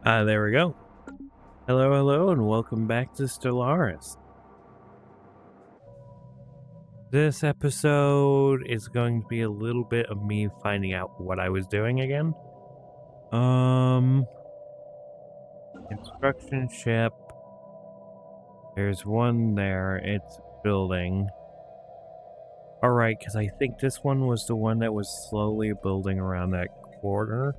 There we go. Hello, hello, and welcome back to Stellaris. This episode is going to be a little bit of me finding out what I was doing again. Construction ship. There's one there. It's building. Alright, because I think this one was the one that was slowly building around that corner.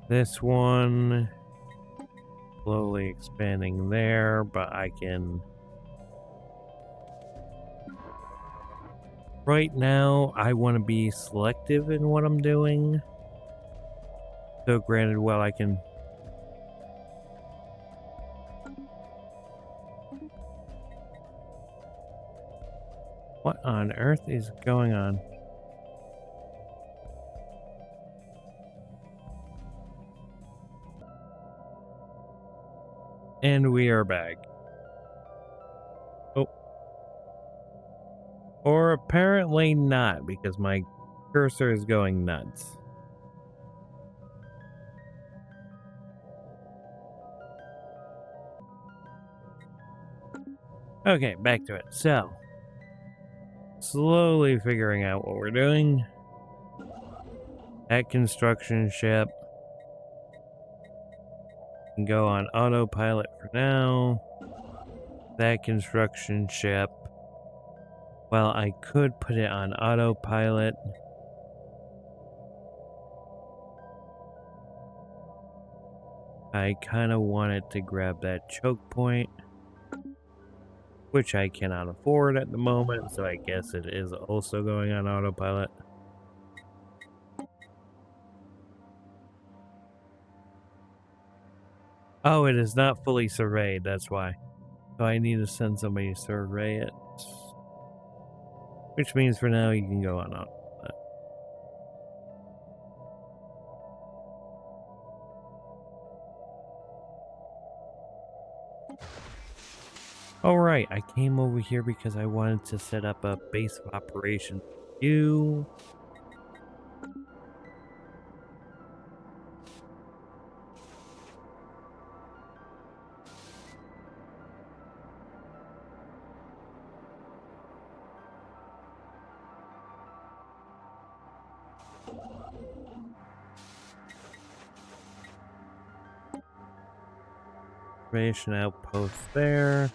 This one slowly expanding there, but I can... Right now, I want to be selective in what I'm doing. So granted, well, I can... What on earth is going on? And we are back. Oh. Or apparently not, because my cursor is going nuts. Okay, back to it. So, slowly figuring out what we're doing. That construction ship can go on autopilot for now. That construction ship, well, I could put it on autopilot. I kind of wanted to grab that choke point, which I cannot afford at the moment, so I guess it is also going on autopilot. Oh, it is not fully surveyed, that's why. So I need to send somebody to survey it. Which means for now you can go on autopilot. Alright, I came over here because I wanted to set up a base of operations for you. Observation outpost there.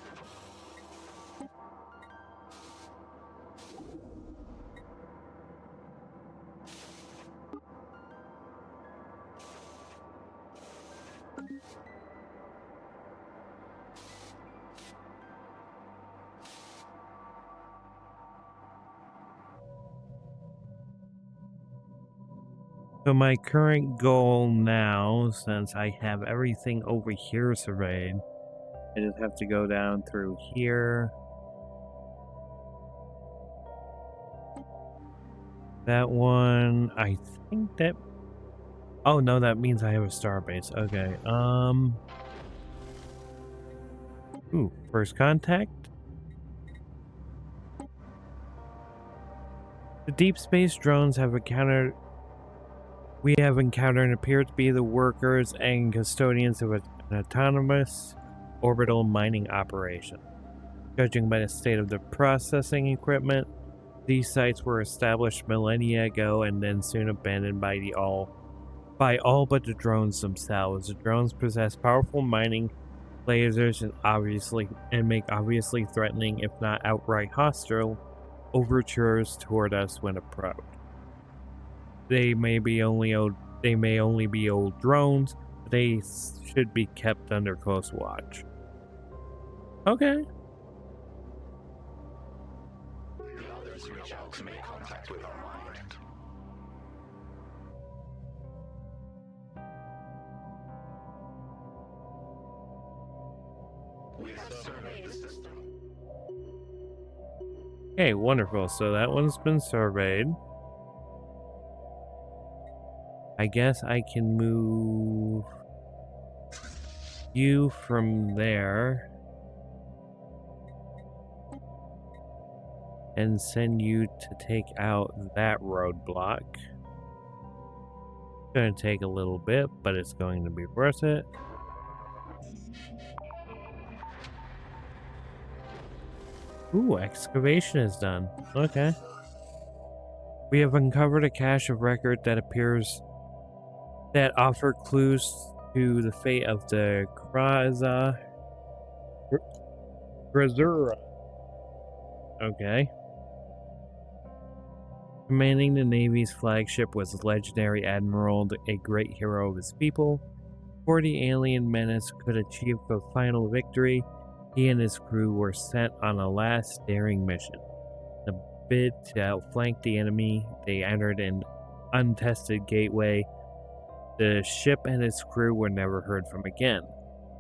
So my current goal now, since I have everything over here surveyed, I just have to go down through here. That one, I think that... Oh no, that means I have a starbase. Okay, Ooh, first contact? The deep space drones we have encountered appear to be the workers and custodians of an autonomous orbital mining operation. Judging by the state of the processing equipment, these sites were established millennia ago and then soon abandoned by all but the drones themselves. The drones possess powerful mining lasers and make obviously threatening, if not outright hostile, overtures toward us when approached. They may only be old drones, but they should be kept under close watch. Okay. The others reach out to make contact with our mind. We have surveyed the system. Okay, wonderful. So that one's been surveyed. I guess I can move you from there. and send you to take out that roadblock. It's going to take a little bit, but it's going to be worth it. Ooh, excavation is done. Okay. We have uncovered a cache of record that appears that offer clues to the fate of the Grazura. Okay. Commanding the Navy's flagship was legendary Admiral, a great hero of his people. Before the alien menace could achieve the final victory, he and his crew were sent on a last daring mission. In a bid to outflank the enemy, they entered an untested gateway. The ship and its crew were never heard from again.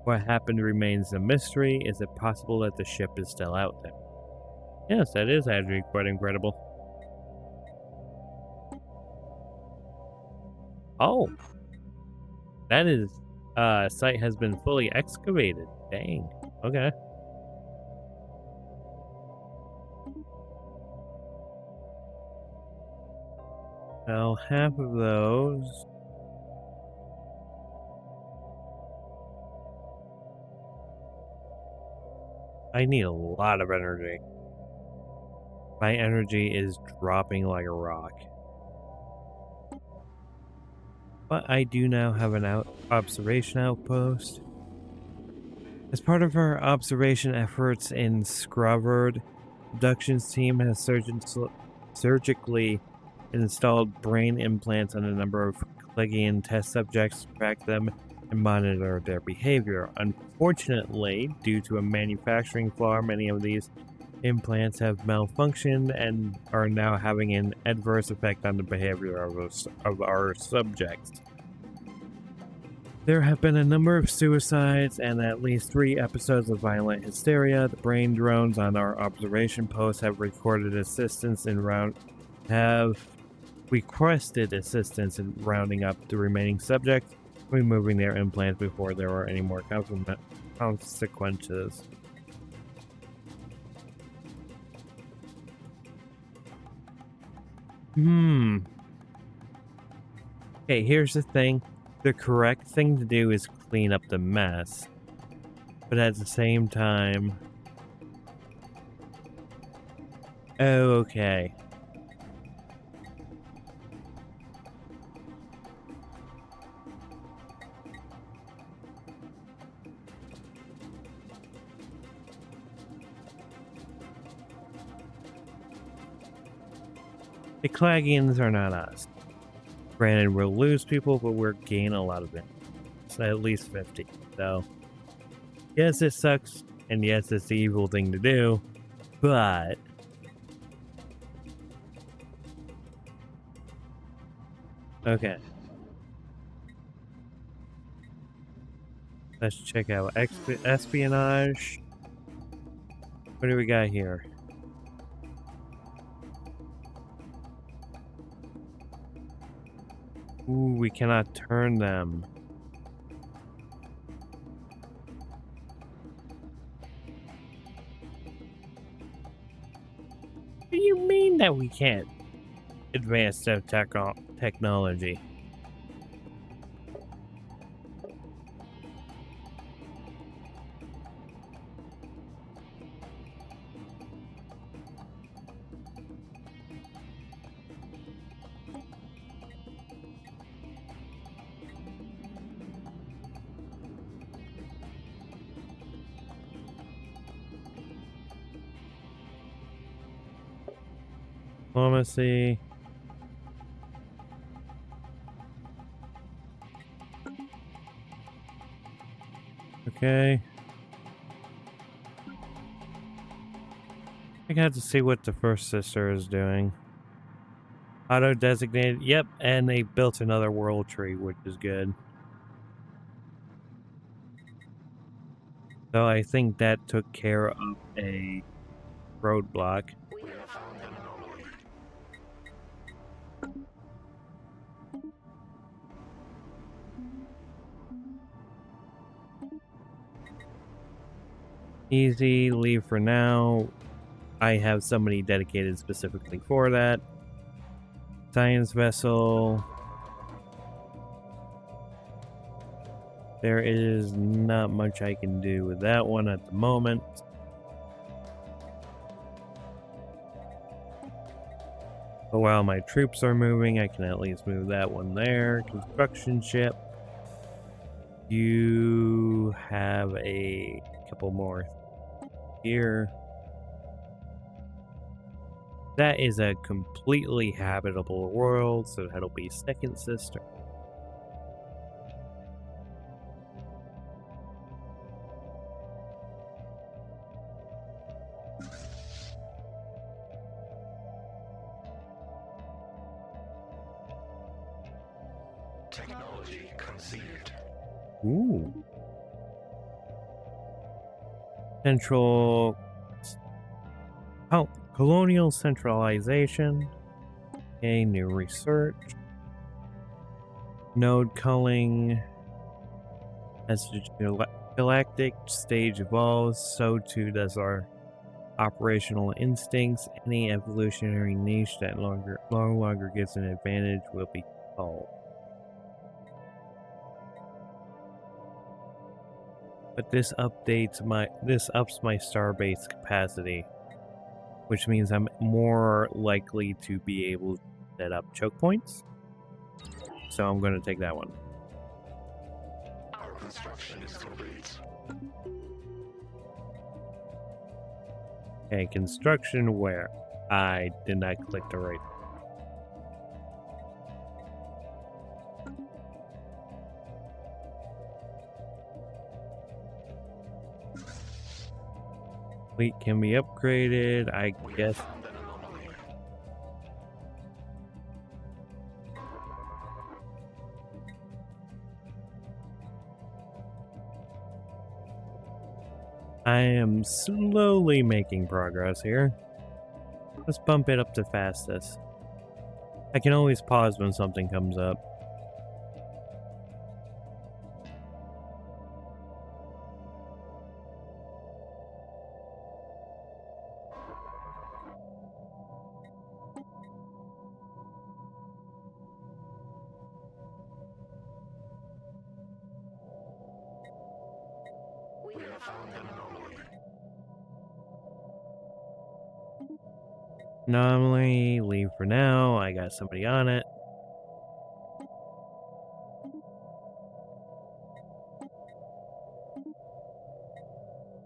What happened remains a mystery. Is it possible that the ship is still out there? Yes, that is actually quite incredible. Oh, that is, site has been fully excavated. Dang. Okay. Now, half of those. I need a lot of energy. My energy is dropping like a rock. But I do now have an observation outpost. As part of our observation efforts in Scroverd, abductions team has surgically installed brain implants on a number of Clegian test subjects to track them and monitor their behavior. Unfortunately, due to a manufacturing flaw, many of these implants have malfunctioned and are now having an adverse effect on the behavior of our subjects. There have been a number of suicides and at least 3 episodes of violent hysteria. The brain drones on our observation post have requested assistance in rounding up the remaining subjects, removing their implants before there are any more consequences. Okay, here's the thing. The correct thing to do is clean up the mess. But at the same time... Oh, okay. The Clagians are not us. Granted, we'll lose people, but we'll gain a lot of it. So at least 50. So, yes, it sucks, and yes, it's the evil thing to do, but... Okay. Let's check out espionage. What do we got here? Ooh, we cannot turn them. What do you mean that we can't advance the technology? Diplomacy. Okay. I got to see what the first sister is doing. Auto designated. Yep, and they built another world tree, which is good. So I think that took care of a roadblock. We have found an anomaly. Easy, leave for now. I have somebody dedicated specifically for that. Science vessel. There is not much I can do with that one at the moment. But while my troops are moving, I can at least move that one there. Construction ship. You have a couple more here. That is a completely habitable world, so that'll be second sister. Technology conceived. Ooh. Central... Oh, colonial centralization. Okay, new research. Node culling. As the galactic stage evolves, so too does our operational instincts. Any evolutionary niche that no longer gives an advantage will be culled. But this ups my starbase capacity, which means I'm more likely to be able to set up choke points. So I'm going to take that one. Our construction is complete. Okay, construction where? I did not click the right. Fleet can be upgraded, I guess. Found an anomaly. I am slowly making progress here. Let's bump it up to fastest. I can always pause when something comes up. We have found an anomaly. Anomaly, leave for now. I got somebody on it.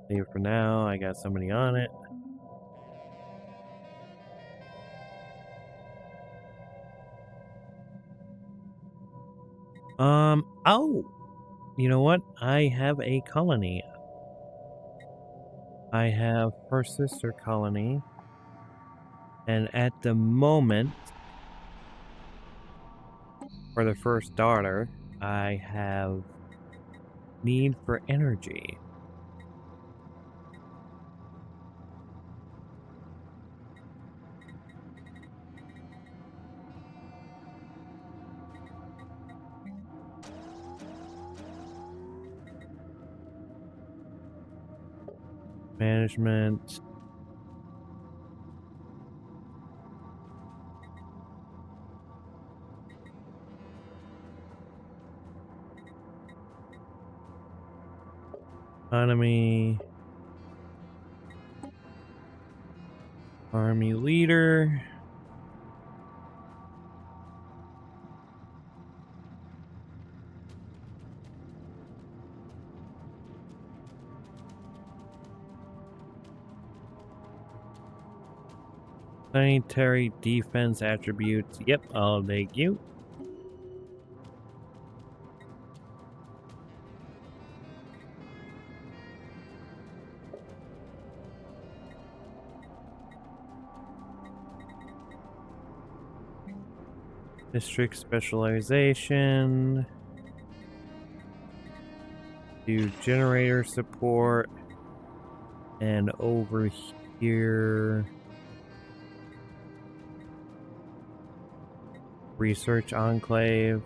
Leave for now. I got somebody on it. Oh! You know what? I have a colony. I have her sister colony. And at the moment, for the first daughter, I have need for energy. Management. Economy. Army leader. Sanitary defense attributes. Yep, I'll take you. District specialization. Do generator support. And over here, research enclave.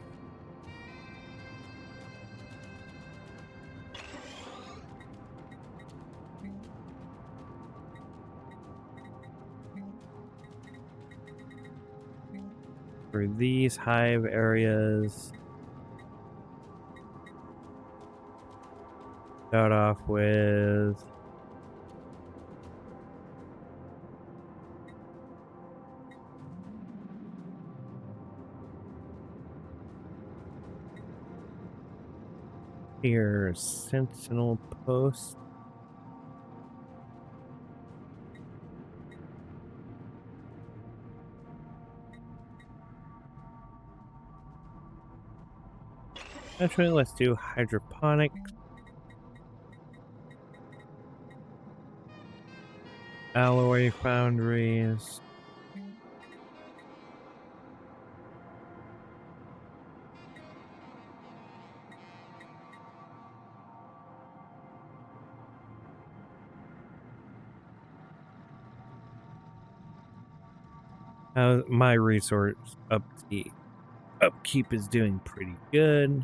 for these hive areas. Start off with here, sentinel post. Actually, let's do hydroponic. Alloy foundries. My resource upkeep is doing pretty good.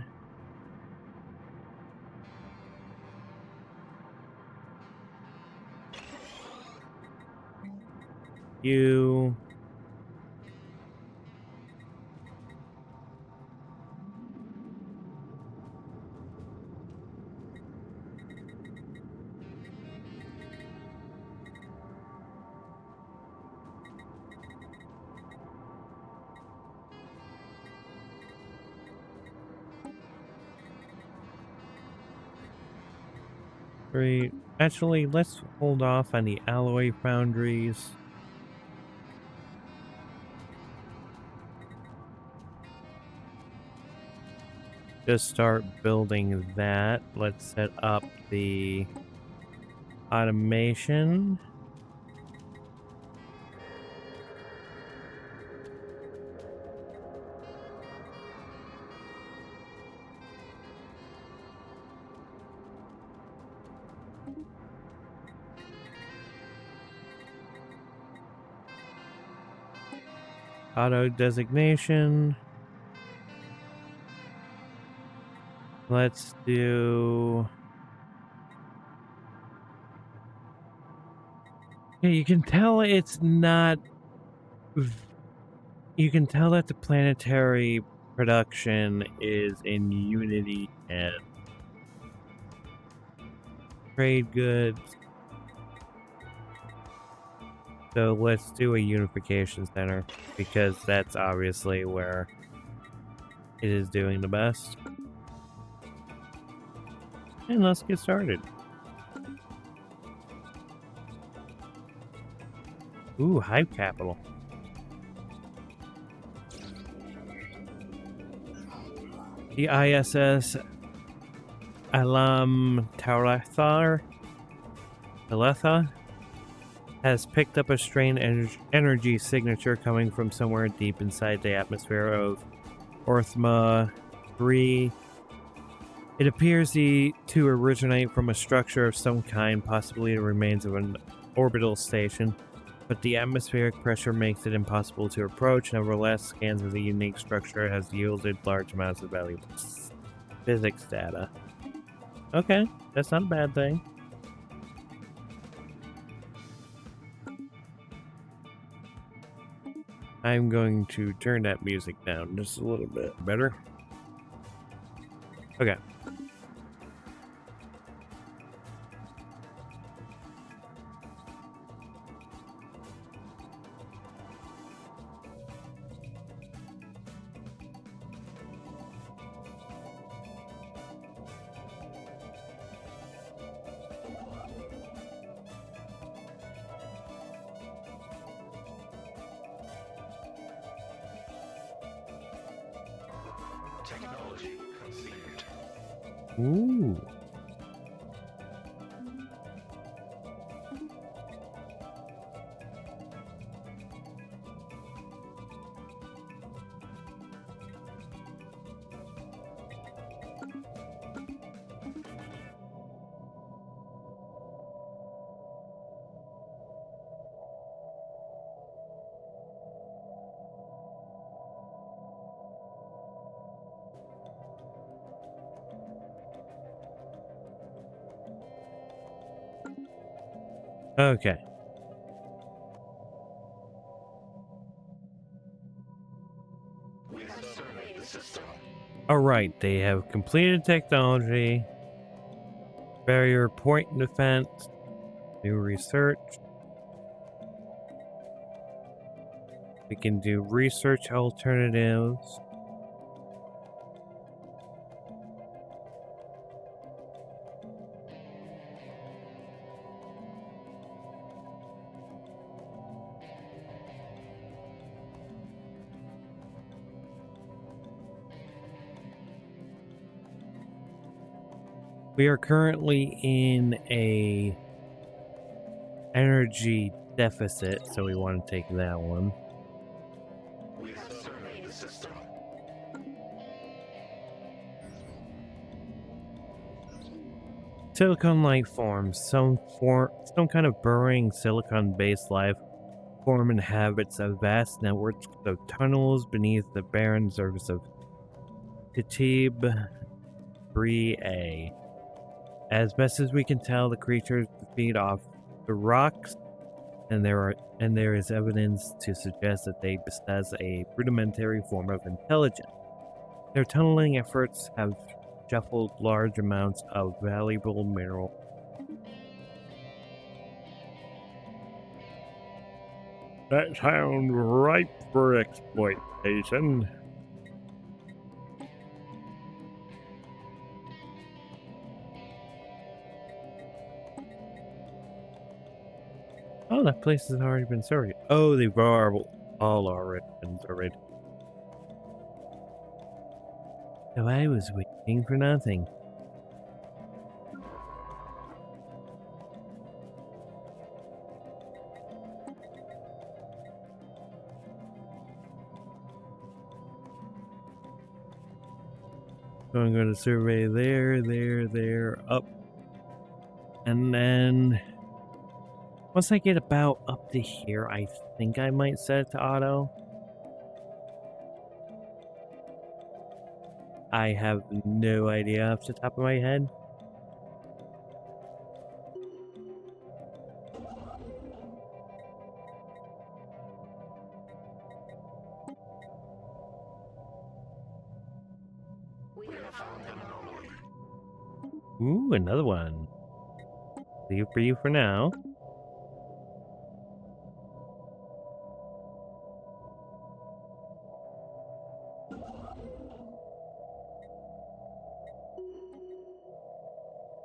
You. Great. Actually, let's hold off on the alloy foundries. Just start building that. Let's set up the automation. Auto designation. Let's do... Yeah, you can tell it's not... You can tell that the planetary production is in Unity and trade goods. So let's do a unification center because that's obviously where it is doing the best. And let's get started. Ooh, Hive Capital. The ISS Alam Taratha has picked up a strange energy signature coming from somewhere deep inside the atmosphere of Orthma 3. It appears to originate from a structure of some kind, possibly the remains of an orbital station, but the atmospheric pressure makes it impossible to approach. Nevertheless, scans of the unique structure has yielded large amounts of valuable physics data. Okay, that's not a bad thing. I'm going to turn that music down just a little bit. Better? Okay. Technology conceived. Ooh. Okay. Survey the system. Alright, they have completed technology, barrier point defense, new research. We can do research alternatives. We are currently in a energy deficit, so we want to take that one. We have surveyed the system. Silicon life forms. Some kind of burrowing silicon-based life form inhabits a vast network of tunnels beneath the barren surface of Kitib 3A. As best as we can tell, the creatures feed off the rocks, and there is evidence to suggest that they possess a rudimentary form of intelligence. Their tunneling efforts have shuffled large amounts of valuable mineral. That sounds ripe for exploitation. Oh, that place has already been surveyed. Oh, they've all already been surveyed. So I was waiting for nothing. So I'm going to survey there, up. And then once I get about up to here, I think I might set it to auto. I have no idea off the top of my head. We have found an anomaly. Ooh, another one. Leave for you for now.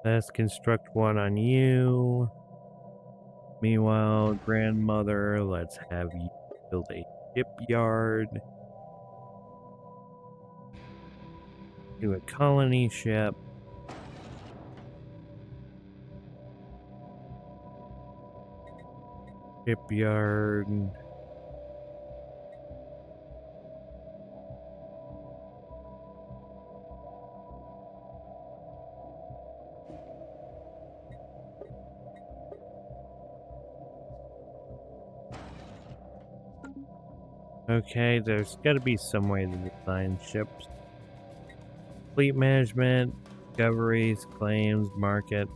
Let's construct one on you. Meanwhile, grandmother, let's have you build a shipyard. Do a colony ship. Shipyard. Okay, there's got to be some way to design ships. Fleet management, discoveries, claims, market.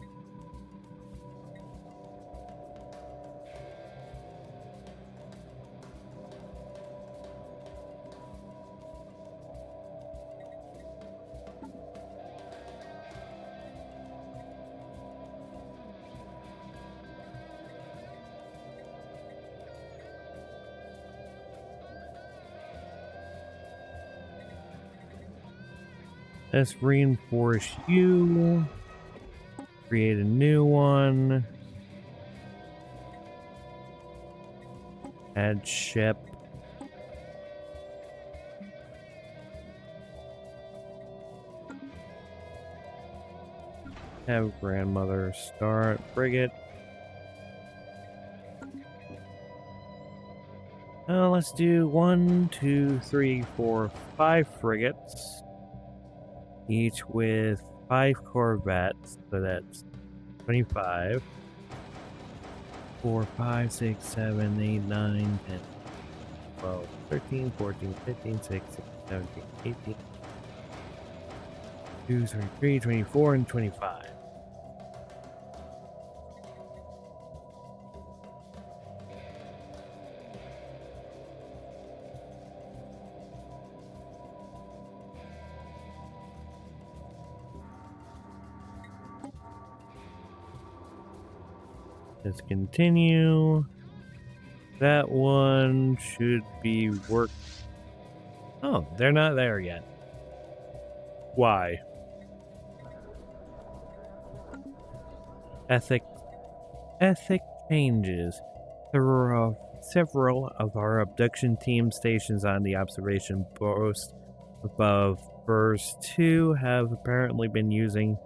Let's reinforce you. Create a new one. Add ship. Have grandmother start frigate. Let's do 1, 2, 3, 4, 5 frigates. Each with 5 corvettes, so that's 25. 4, 5, 6, 7, 8, 9, 10, 12, 13, 14, 15, 16, 17, 18, 2, 23, 24, and 25. Let's continue. That one should be work. Oh, they're not there yet. Why? Ethic changes. There are several of our abduction team stations on the observation post above. First two have apparently been using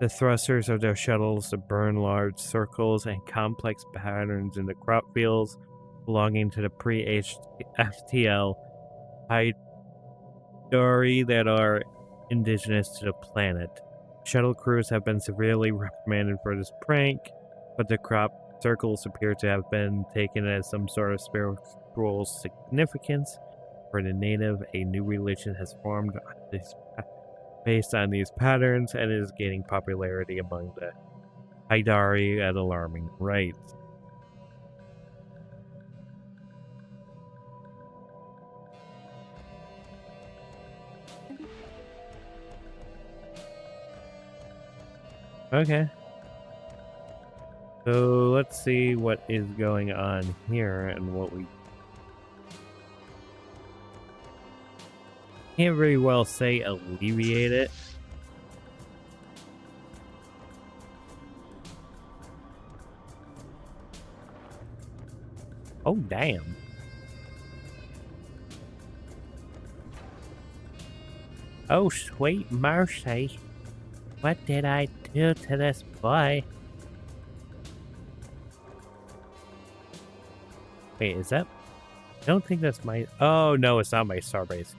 the thrusters of their shuttles to burn large circles and complex patterns in the crop fields belonging to the pre-FTL Hydari that are indigenous to the planet. Shuttle crews have been severely reprimanded for this prank, but the crop circles appear to have been taken as some sort of spiritual significance. For the native, a new religion has formed based on these patterns and is gaining popularity among the Hydari at alarming rates. Okay. So let's see what is going on here and what we can't very well say alleviate it. Oh, damn. Oh, sweet mercy. What did I do to this boy? Wait, is that... I don't think that's my... Oh, no, it's not my starbase.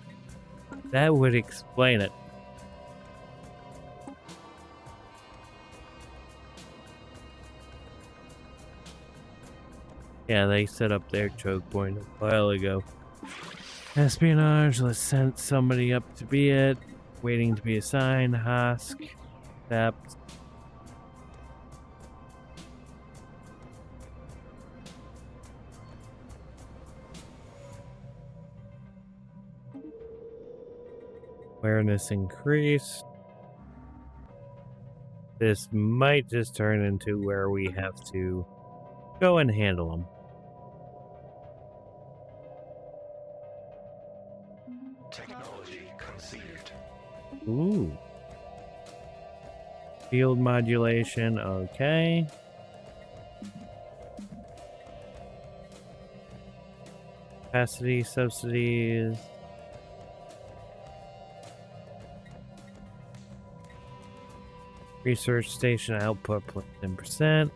That would explain it. Yeah, they set up their choke point a while ago. Espionage, let's send somebody up to be it. Waiting to be assigned. Husk. Accept. Awareness increase. This might just turn into where we have to go and handle them. Technology conceived. Ooh. Field modulation, okay. Capacity subsidies. Research station output plus 10%.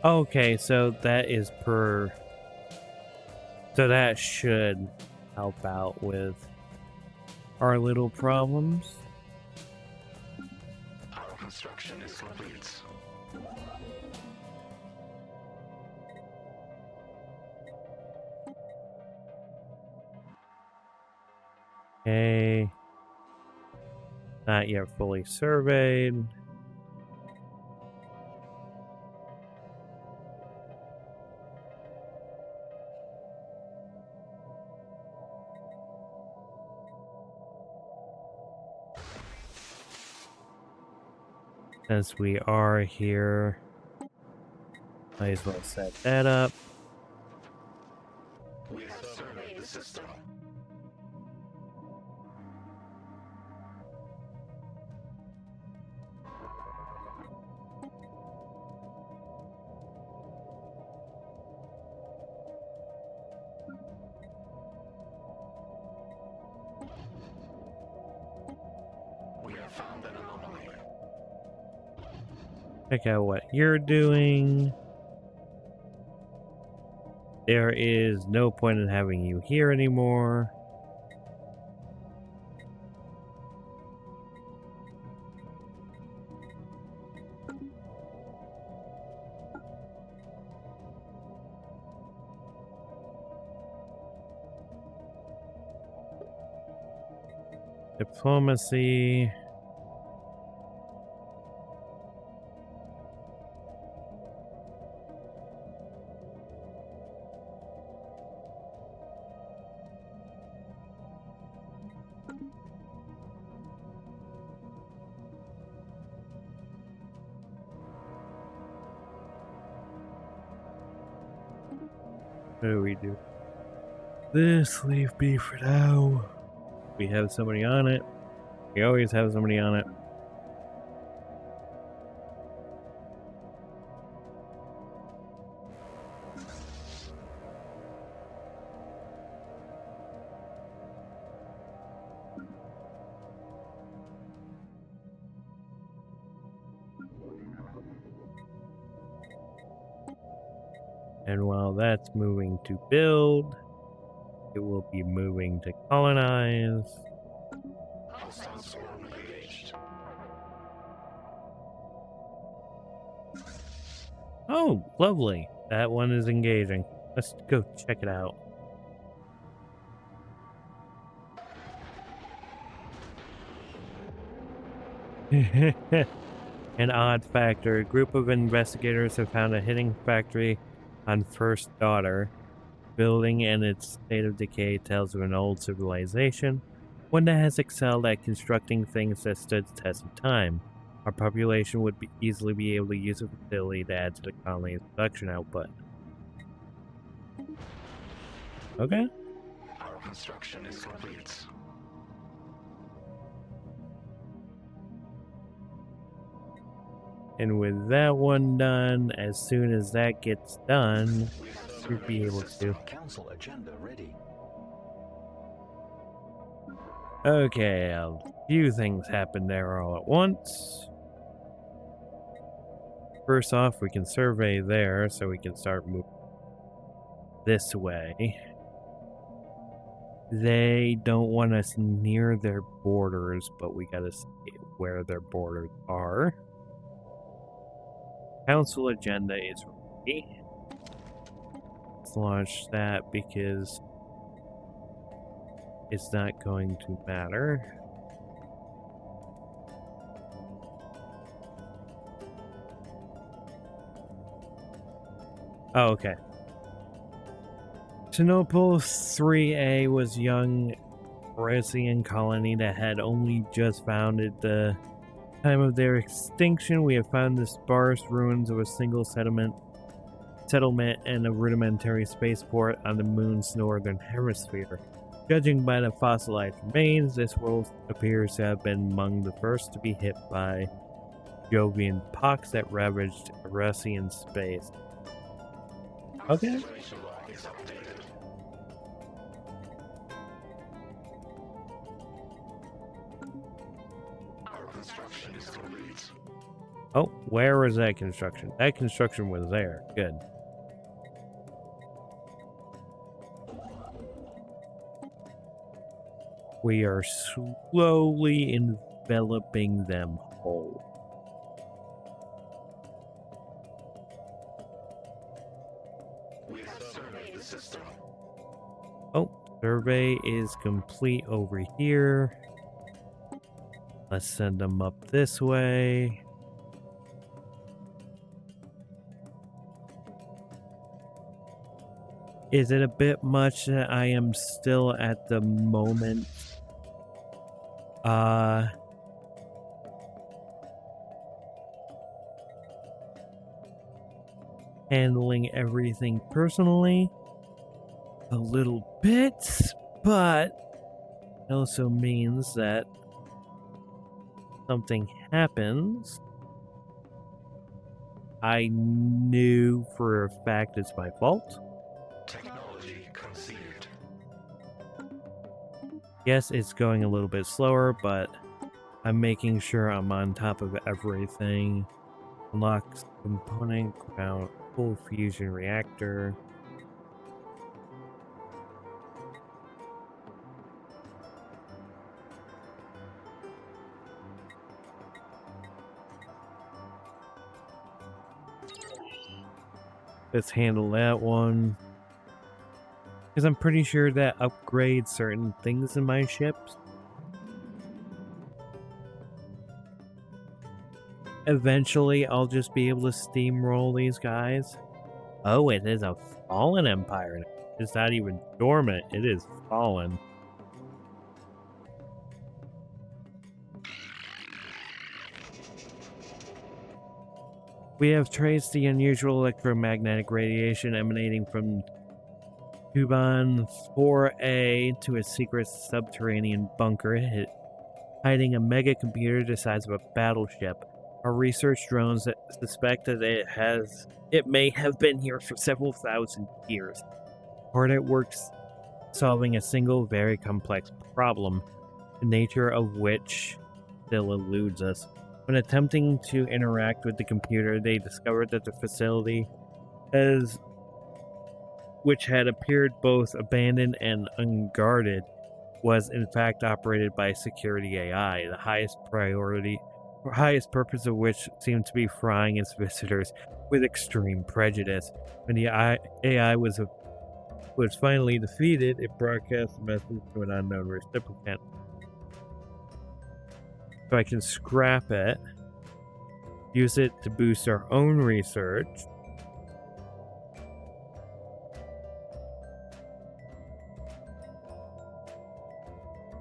Okay, so that is per... So that should help out with our little problems. Our construction is complete. Okay. Not yet fully surveyed. Since we are here, might as well set that up. We have surveyed the system. We have found an anomaly. Check out what you're doing. There is no point in having you here anymore. Diplomacy. What do we do? This leave me for now. We have somebody on it. We always have somebody on it. And while that's moving to build, it will be moving to colonize. Hostile swarm engaged. Oh, lovely. That one is engaging. Let's go check it out. An odd factor. A group of investigators have found a hidden factory on First Daughter. Building and its state of decay tells of an old civilization, one that has excelled at constructing things that stood the test of time. Our population would easily be able to use a facility to add to the colony's production output. Okay. Our construction is complete. And with that one done, as soon as that gets done, we'll be able to. Council agenda ready. Okay, a few things happen there all at once. First off, we can survey there, so we can start moving this way. They don't want us near their borders, but we gotta see where their borders are. Council agenda is ready. Let's launch that because it's not going to matter. Oh, okay. Sinopol 3A was a young Parisian colony that had only just founded. The time of their extinction, we have found the sparse ruins of a single settlement and a rudimentary spaceport on the moon's northern hemisphere. Judging by the fossilized remains, this world appears to have been among the first to be hit by Jovian pox that ravaged Russian space. Okay. Situation log is updated. Our construction is complete. Oh, where was that construction? That construction was there. Good. We are slowly enveloping them whole. We have surveyed the system. Oh, survey is complete over here. Let's send them up this way. Is it a bit much that I am still at the moment handling everything personally? A little bit, but it also means that something happens. I knew for a fact it's my fault. Technology conceived. Yes, it's going a little bit slower, but I'm making sure I'm on top of everything. Unlocks component, ground, full fusion reactor. Let's handle that one. Because I'm pretty sure that upgrades certain things in my ships. Eventually, I'll just be able to steamroll these guys. Oh, it is a fallen empire. It's not even dormant. It is fallen. We have traced the unusual electromagnetic radiation emanating from Kuban 4A to a secret subterranean bunker, hiding a mega computer the size of a battleship. Our research drones suspect that it may have been here for several thousand years. Hard at work solving a single very complex problem, the nature of which still eludes us. When attempting to interact with the computer, they discovered that the facility, which had appeared both abandoned and unguarded, was in fact operated by security AI, the highest purpose of which seemed to be frying its visitors with extreme prejudice. When the AI was finally defeated, it broadcast a message to an unknown recipient. So I can scrap it, use it to boost our own research.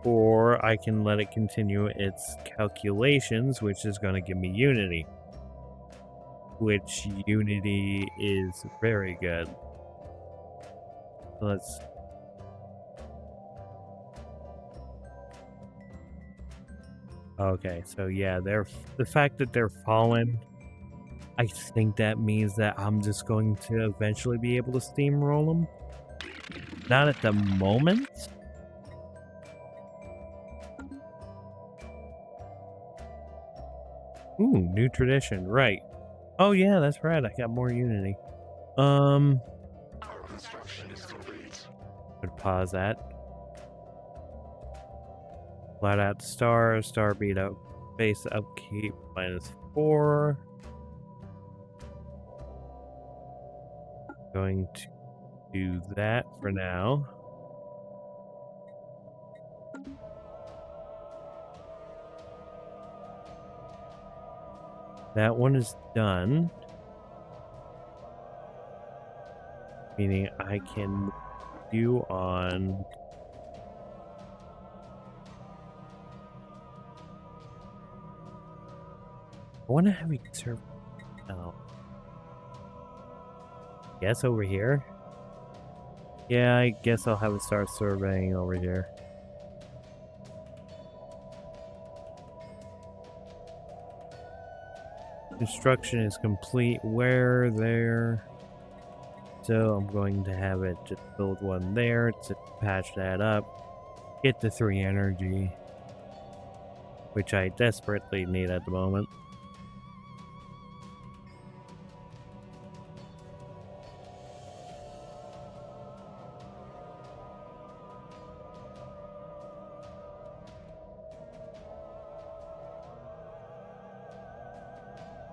Or I can let it continue its calculations, which is going to give me Unity. Which Unity is very good. Let's... Okay, so yeah, the fact that they're fallen, I think that means that I'm just going to eventually be able to steamroll them. Not at the moment. Ooh, new tradition, right. Oh yeah, that's right, I got more Unity. Our construction is complete. Would pause that. Flat out star beat up, base upkeep -4. Going to do that for now. That one is done. Meaning I can do on... I want to have you serve... Oh. Guess over here? Yeah, I guess I'll have it start surveying over here. Construction is complete. Where? There. So I'm going to have it just build one there to patch that up. Get the 3 energy, which I desperately need at the moment.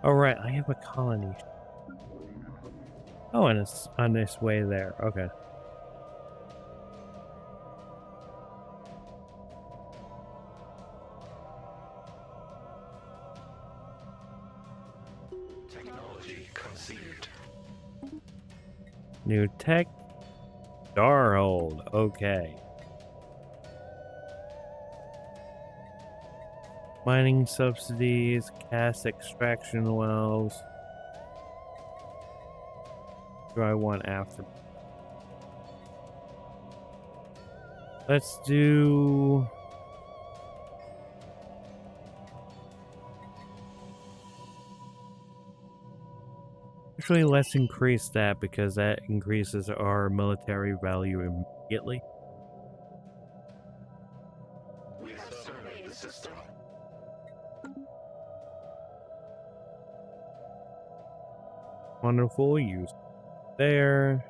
Alright, I have a colony. Oh, and it's on this way there. Okay. Technology conceived. New tech. Starhold. Okay. Mining subsidies, gas extraction wells. What do I want after? Let's do... Actually, let's increase that because that increases our military value immediately. We have surveyed the system. Wonderful, use there.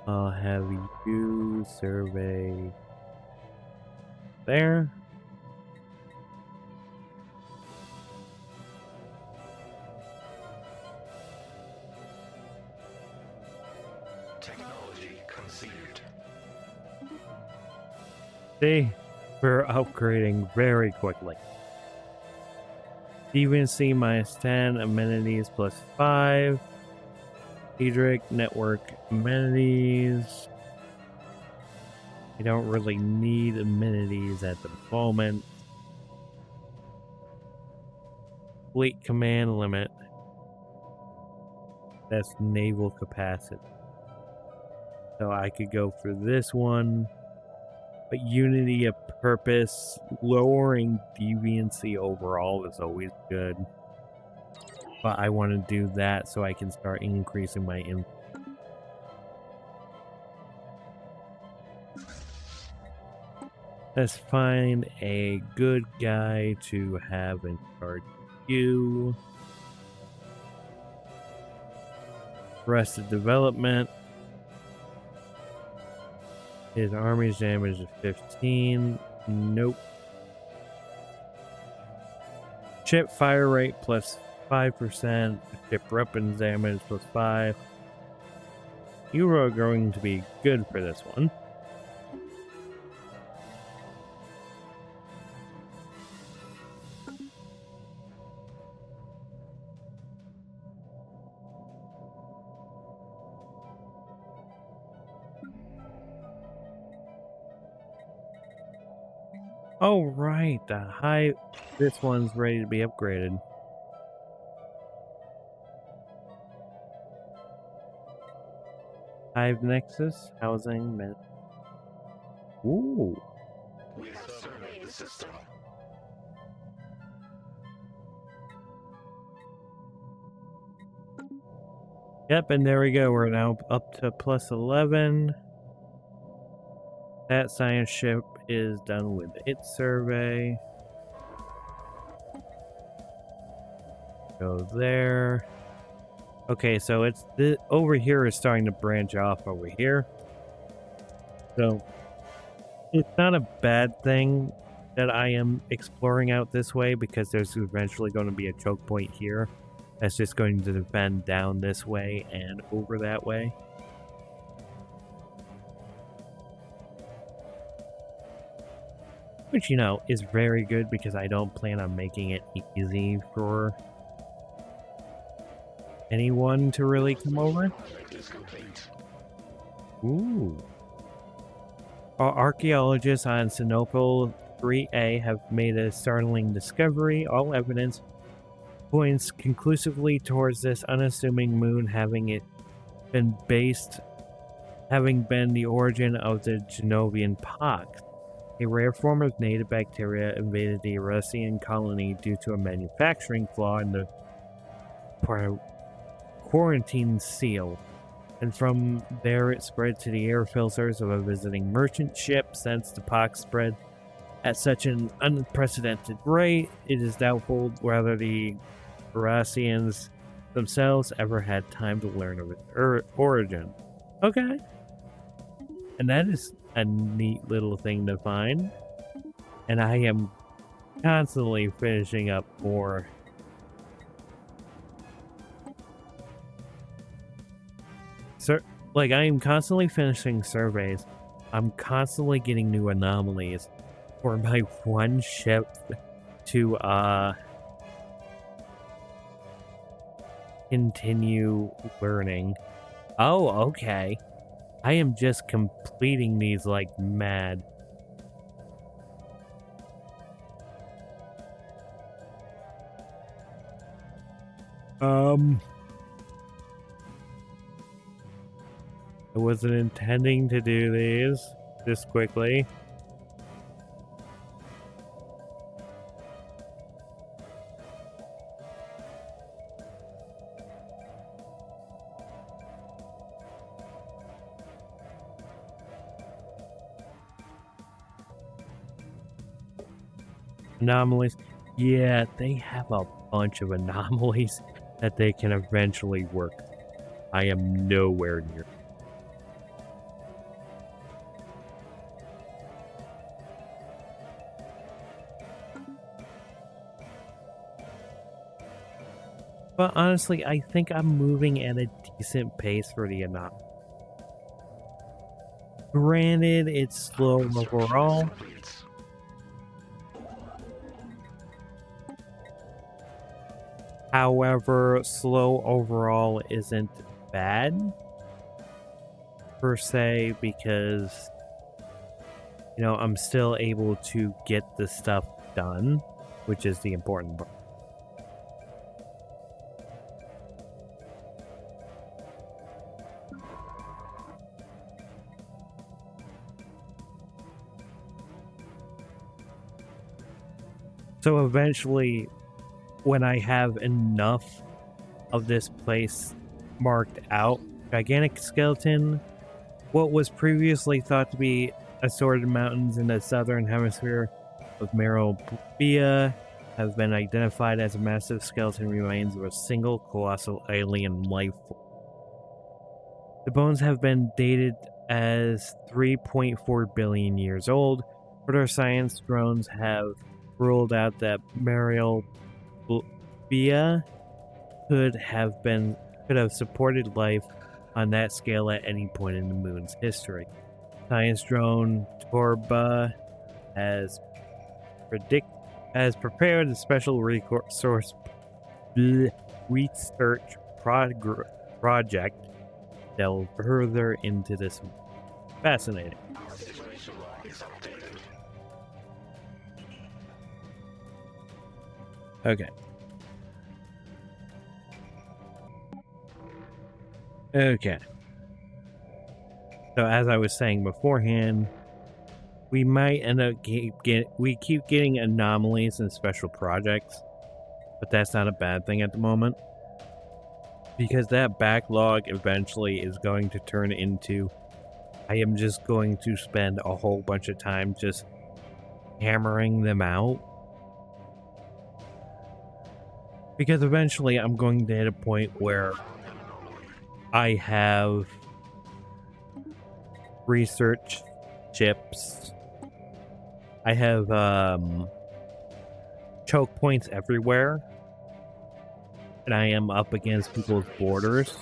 I'll have you survey there. Technology conceived. See, we're upgrading very quickly. Deviancy -10, amenities +5. Hedric network amenities. You don't really need amenities at the moment. fleet command limit. That's naval capacity. So I could go for this one. But unity of purpose, lowering deviancy overall is always good. But I want to do that so I can start increasing my influence. Let's find a good guy to have in charge of you. Arrested development. His army's damage is 15. Nope. Ship fire rate plus 5%. Ship weapons damage plus 5. You are going to be good for this one. Oh, right. This one's ready to be upgraded. Hive Nexus, housing, ooh. We have surveyed the system. Yep, and there we go. We're now up to plus 11. That science ship is done with its survey. Go there. Okay, so it's over here is starting to branch off over here. So it's not a bad thing that I am exploring out this way because there's eventually going to be a choke point here that's just going to defend down this way and over that way. Which, you know, is very good because I don't plan on making it easy for anyone to really come over. Ooh. Our archaeologists on Sinopol 3A have made a startling discovery. All evidence points conclusively towards this unassuming moon having been the origin of the Genovian pox. A rare form of native bacteria invaded the Russian colony due to a manufacturing flaw in the quarantine seal, and from there it spread to the air filters of a visiting merchant ship. Since the pox spread at such an unprecedented rate, it is doubtful whether the Russians themselves ever had time to learn of its origin. Okay. And that is a neat little thing to find. And I am constantly finishing up more. I am constantly finishing surveys. I'm constantly getting new anomalies for my one ship to continue learning. Oh, okay. I am just completing these like mad. I wasn't intending to do these this quickly. Anomalies. Yeah, they have a bunch of anomalies that they can eventually work. I am nowhere near. But honestly, I think I'm moving at a decent pace for the anomaly. Granted, it's slow overall. However, slow overall isn't bad, per se, because, you know, I'm still able to get the stuff done, which is the important part. So eventually, when I have enough of this place marked out, gigantic skeleton, what was previously thought to be assorted mountains in the southern hemisphere of Marylbia have been identified as massive skeleton remains of a single colossal alien life form. The bones have been dated as 3.4 billion years old. Further science drones have ruled out that Marylbia could have supported life on that scale at any point in the moon's history. Science drone Torba has prepared a special research project to delve further into this. Fascinating. Our situation log is updated. Okay. Okay. So as I was saying beforehand, we might end up we keep getting anomalies and special projects, but that's not a bad thing at the moment, because that backlog eventually is going to turn into I am just going to spend a whole bunch of time just hammering them out, because eventually I'm going to hit a point where I have research chips. I have choke points everywhere, and I am up against people's borders.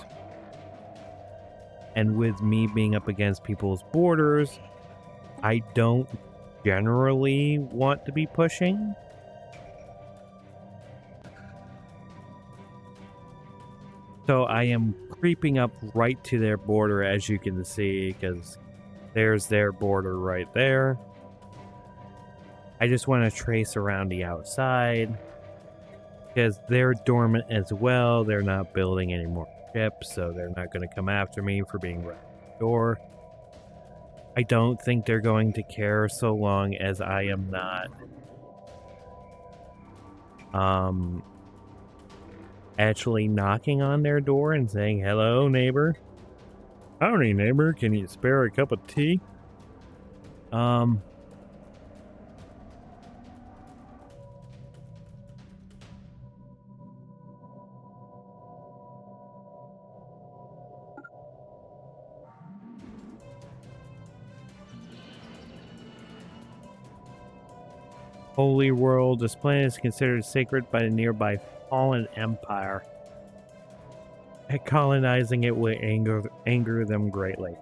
And with me being up against people's borders, I don't generally want to be pushing. So I am creeping up right to their border, as you can see, because there's their border right there. I just want to trace around the outside, because they're dormant as well. They're not building any more ships, so they're not going to come after me for being right at the door. I don't think they're going to care so long as I am not actually knocking on their door and saying, "Hello, neighbor. Howdy, neighbor. Can you spare a cup of tea?" Holy World. This planet is considered sacred by the nearby Fallen Empire. Colonizing it would anger them greatly.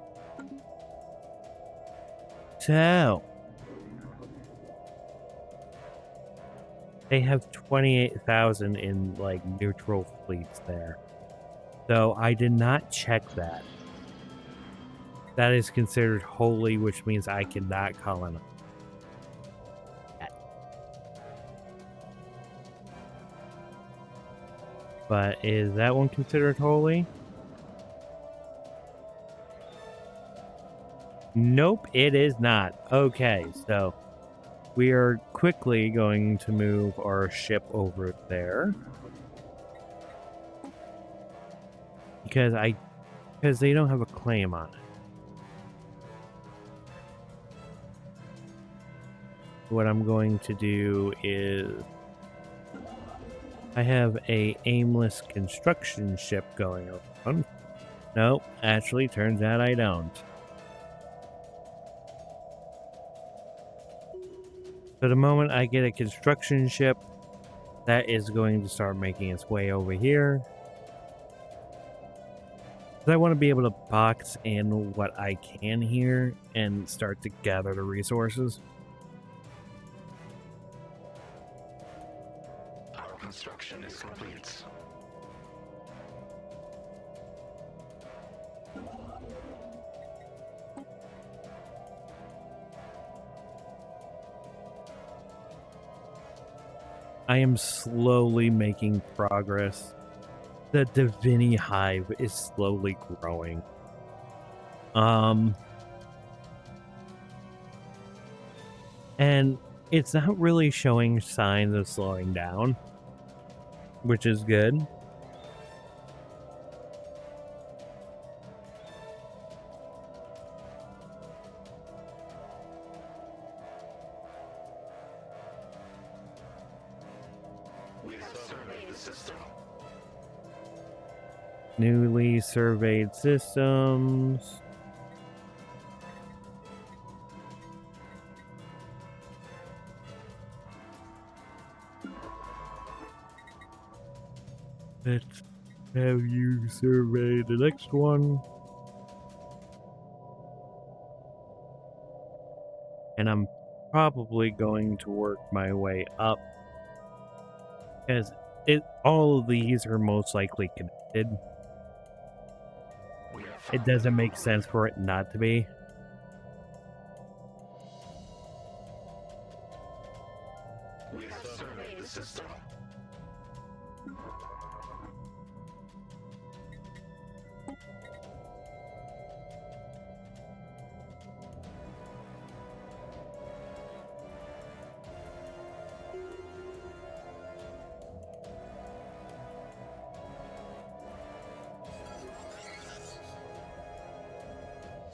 So, they have 28,000 in like neutral fleets there. So I did not check that. That is considered holy, which means I cannot colonize. But is that one considered holy? Nope, it is not. Okay, so we are quickly going to move our ship over there. Because they don't have a claim on it. What I'm going to do is I have a aimless construction ship going around. Nope, actually turns out I don't. So the moment I get a construction ship, that is going to start making its way over here. I want to be able to box in what I can here and start to gather the resources. Our construction is complete. I am slowly making progress. The Divini Hive is slowly growing. And It's not really showing signs of slowing down, which is good. We have surveyed the system. Newly surveyed systems. Let's have you survey the next one. And I'm probably going to work my way up, because all of these are most likely connected. We have It found doesn't make sense for it not to be. We have surveyed the system.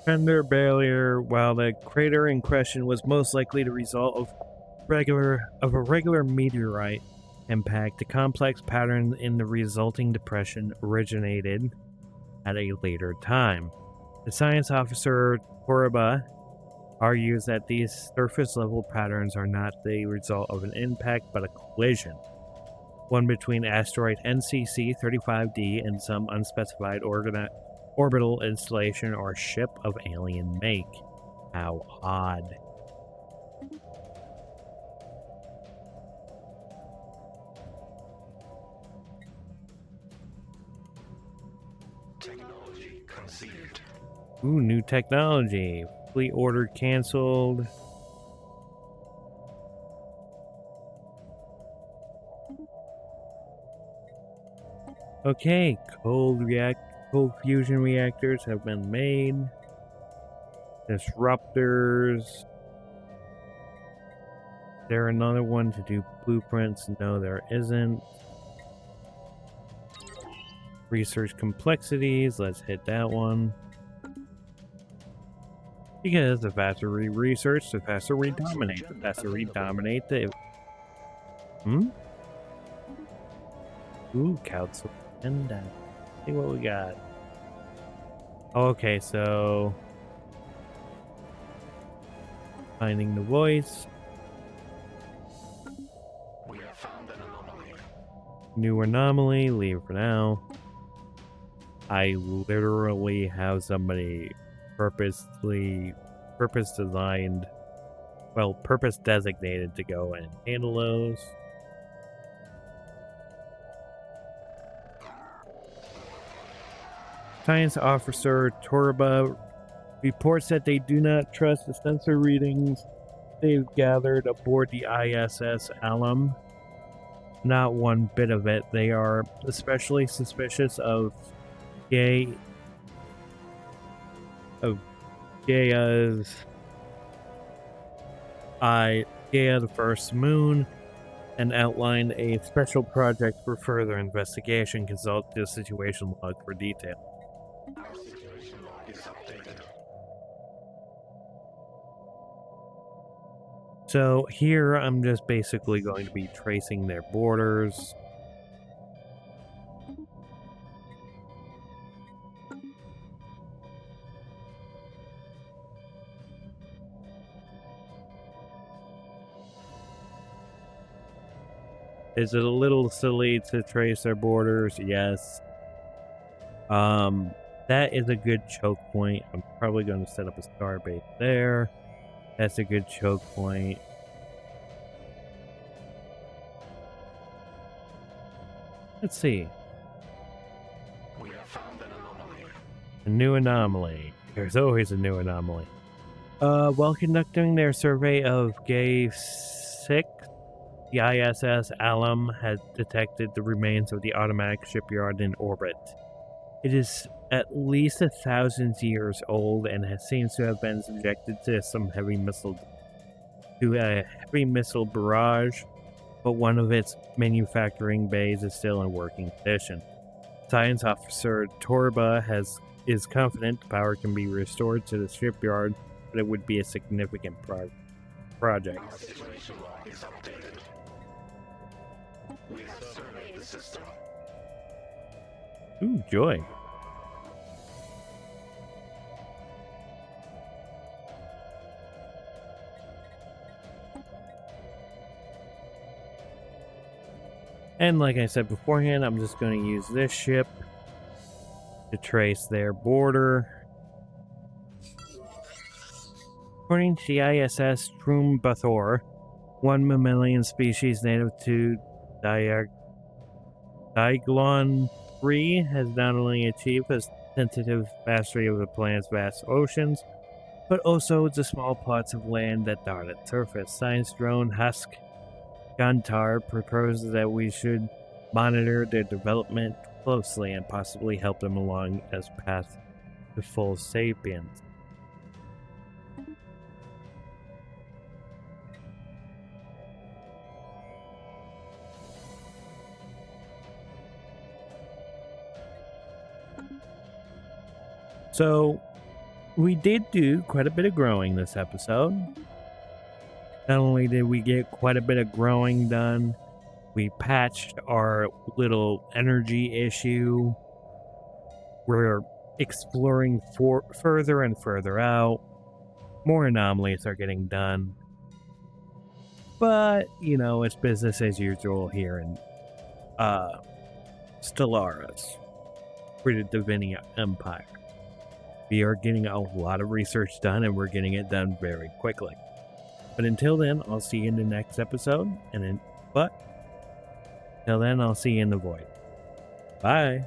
Fender barrier, while the crater in question was most likely the result of a regular meteorite impact, the complex pattern in the resulting depression originated at a later time. The science officer Torba argues that these surface level patterns are not the result of an impact but a collision, one between asteroid NCC 35D and some unspecified orbital installation or ship of alien make. How odd. Technology conceived. Ooh, new technology. Fleet order canceled. Okay, cold fusion reactors have been made. Disruptors. Is there another one to do blueprints? No, there isn't. Research complexities. Let's hit that one. Because the faster we research, the faster we dominate. The faster we dominate, the... Ooh, council. And see what we got. Okay, so... Finding the voice. We have found an anomaly. New anomaly. Leave for now. I literally have somebody purpose designated to go and handle those. Science officer Torba reports that they do not trust the sensor readings they've gathered aboard the ISS Alum. Not one bit of it. They are especially suspicious of Gaia's Gaia the First Moon, and outlined a special project for further investigation. Consult the situation log for detail. Our situation log is updated. So here I'm just basically going to be tracing their borders. Is it a little silly to trace their borders? Yes. That is a good choke point. I'm probably going to set up a starbase there. That's a good choke point. Let's see. We have found an anomaly. A new anomaly. There's always a new anomaly. While conducting their survey of Gay 6, the ISS Alum has detected the remains of the automatic shipyard in orbit. It is at least 1,000 years old and seems to have been subjected to some heavy missile to a heavy missile barrage, but one of its manufacturing bays is still in working condition. Science Officer Torba is confident the power can be restored to the shipyard, but it would be a significant project. Our situation log is updated. We have surveyed the system. Ooh, joy. And like I said beforehand, I'm just going to use this ship to trace their border. According to the ISS Trumbathor, one mammalian species native to Diglon 3 has not only achieved a tentative mastery of the planet's vast oceans, but also the small plots of land that dot its surface. Science drone Husk Gantar proposes that we should monitor their development closely and possibly help them along as path to full sapience. So, we did do quite a bit of growing this episode. Not only did we get quite a bit of growing done, we patched our little energy issue. We're exploring further and further out. More anomalies are getting done. But, you know, it's business as usual here in Stellaris for the Divinia Empire. We are getting a lot of research done, and we're getting it done very quickly. But until then, I'll see you in the next episode. Until then, I'll see you in the void. Bye.